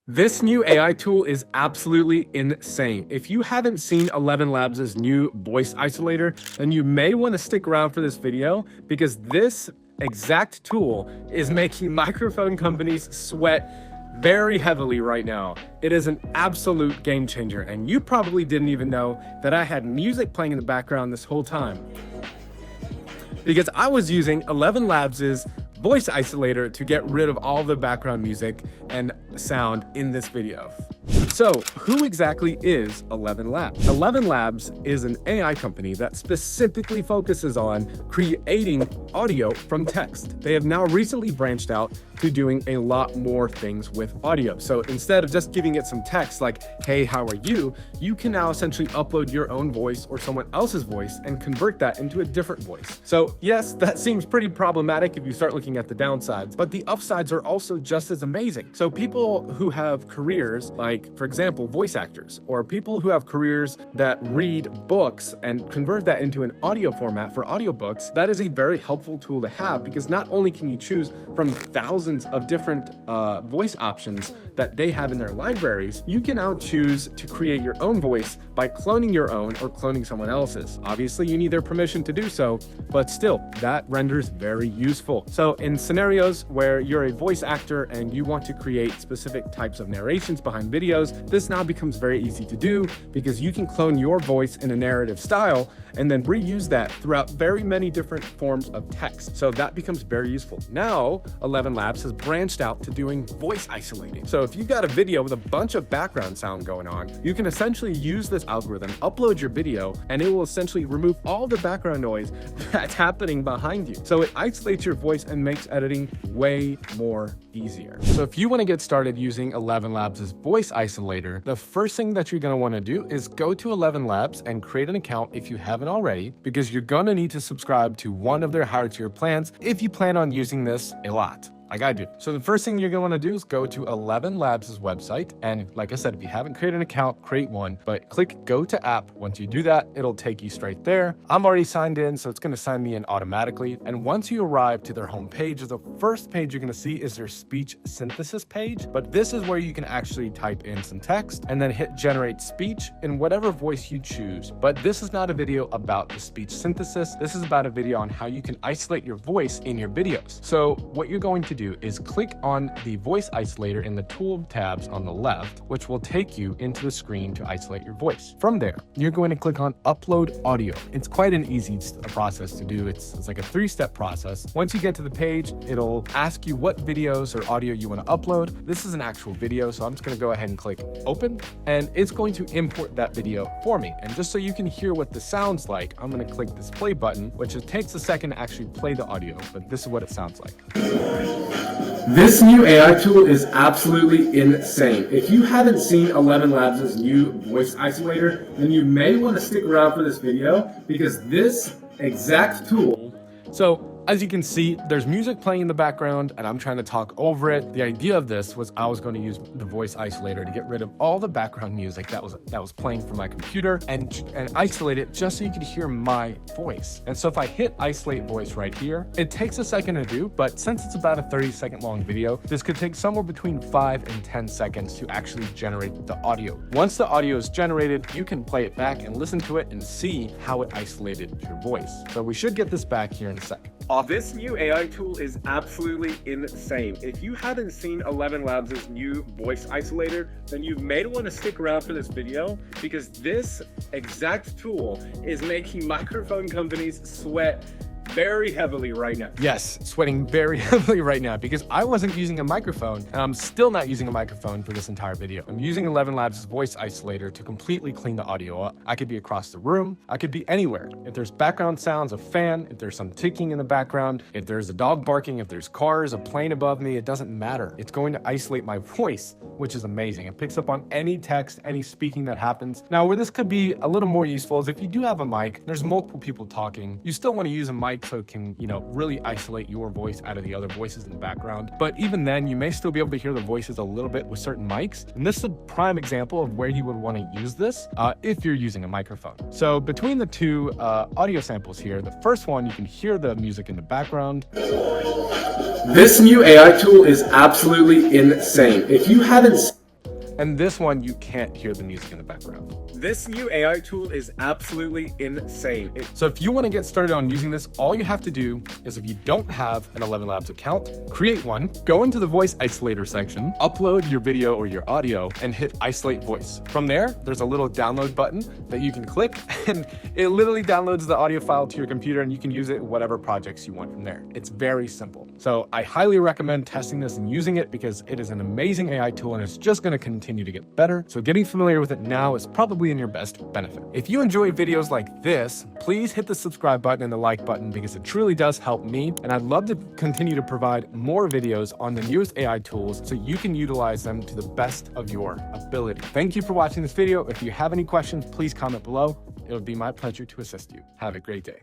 This new AI tool is absolutely insane. If you haven't seen 11 Labs' new voice isolator, then you may want to stick around for this video because this exact tool is making microphone companies sweat very heavily right now. It is an absolute game changer, and you probably didn't even know that I had music playing in the background this whole time because I was using 11 Labs' voice isolator to get rid of all the background music and sound in this video. So who exactly is 11 Labs? 11 Labs is an AI company that specifically focuses on creating audio from text. They have now recently branched out to doing a lot more things with audio. So instead of just giving it some text like, hey, how are you? You can now essentially upload your own voice or someone else's voice and convert that into a different voice. So yes, that seems pretty problematic if you start looking at the downsides, but the upsides are also just as amazing. So people who have careers like, for example, voice actors, or people who have careers that read books and convert that into an audio format for audiobooks, that is a very helpful tool to have because not only can you choose from thousands of different voice options that they have in their libraries, you can now choose to create your own voice by cloning your own or cloning someone else's. Obviously, you need their permission to do so, but still, that renders very useful. So in scenarios where you're a voice actor and you want to create specific types of narrations behind videos, this now becomes very easy to do because you can clone your voice in a narrative style and then reuse that throughout very many different forms of text. So that becomes very useful. Now, 11 Labs has branched out to doing voice isolating. So if you've got a video with a bunch of background sound going on, you can essentially use this algorithm, upload your video, and it will essentially remove all the background noise that's happening behind you. So it isolates your voice and makes editing way more easier. So if you want to get started using 11 Labs' voice isolator, the first thing that you're going to want to do is go to 11 Labs and create an account if you haven't already, because you're going to need to subscribe to one of their higher tier plans if you plan on using this a lot, like I do. So the first thing you're going to want to do is go to 11 Labs' website. And like I said, if you haven't created an account, create one, but click go to app. Once you do that, it'll take you straight there. I'm already signed in, so it's going to sign me in automatically. And once you arrive to their homepage, the first page you're going to see is their speech synthesis page. But this is where you can actually type in some text and then hit generate speech in whatever voice you choose. But this is not a video about the speech synthesis. This is about a video on how you can isolate your voice in your videos. So what you're going to do is click on the voice isolator in the tool tabs on the left, which will take you into the screen to isolate your voice. From there, you're going to click on upload audio. It's quite an easy process to do. It's like a 3-step process. Once you get to the page, it'll ask you what videos or audio you want to upload. This is an actual video, so I'm just going to go ahead and click open, and it's going to import that video for me. And just so you can hear what this sounds like, I'm going to click this play button, which it takes a second to actually play the audio, but this is what it sounds like. This new AI tool is absolutely insane. If you haven't seen 11 Labs' new voice isolator, then you may want to stick around for this video because this exact tool. So as you can see, there's music playing in the background and I'm trying to talk over it. The idea of this was I was going to use the voice isolator to get rid of all the background music that was playing from my computer and isolate it just so you could hear my voice. And so if I hit isolate voice right here, it takes a second to do, but since it's about a 30-second long video, this could take somewhere between 5 and 10 seconds to actually generate the audio. Once the audio is generated, you can play it back and listen to it and see how it isolated your voice. So we should get this back here in a second. This new AI tool is absolutely insane. If you haven't seen 11 Labs' new voice isolator, then you may want to stick around for this video because this exact tool is making microphone companies sweat very heavily right now. Yes, sweating very heavily right now because I wasn't using a microphone and I'm still not using a microphone for this entire video. I'm using 11 Labs' voice isolator to completely clean the audio up. I could be across the room. I could be anywhere. If there's background sounds, a fan, if there's some ticking in the background, if there's a dog barking, if there's cars, a plane above me, it doesn't matter. It's going to isolate my voice, which is amazing. It picks up on any text, any speaking that happens. Now, where this could be a little more useful is if you do have a mic, there's multiple people talking, you still want to use a mic so it can, really isolate your voice out of the other voices in the background. But even then, you may still be able to hear the voices a little bit with certain mics. And this is a prime example of where you would want to use this if you're using a microphone. So between the two audio samples here, the first one, you can hear the music in the background. This new AI tool is absolutely insane. If you haven't And this one, you can't hear the music in the background. This new AI tool is absolutely insane. So if you want to get started on using this, all you have to do is, if you don't have an 11 Labs account, create one, go into the voice isolator section, upload your video or your audio, and hit isolate voice. From there, there's a little download button that you can click, and it literally downloads the audio file to your computer, and you can use it in whatever projects you want from there. It's very simple. So I highly recommend testing this and using it, because it is an amazing AI tool and it's just going to continue to get better. So getting familiar with it now is probably in your best benefit. If you enjoy videos like this, please hit the subscribe button and the like button, because it truly does help me. And I'd love to continue to provide more videos on the newest AI tools so you can utilize them to the best of your ability. Thank you for watching this video. If you have any questions, please comment below. It would be my pleasure to assist you. Have a great day.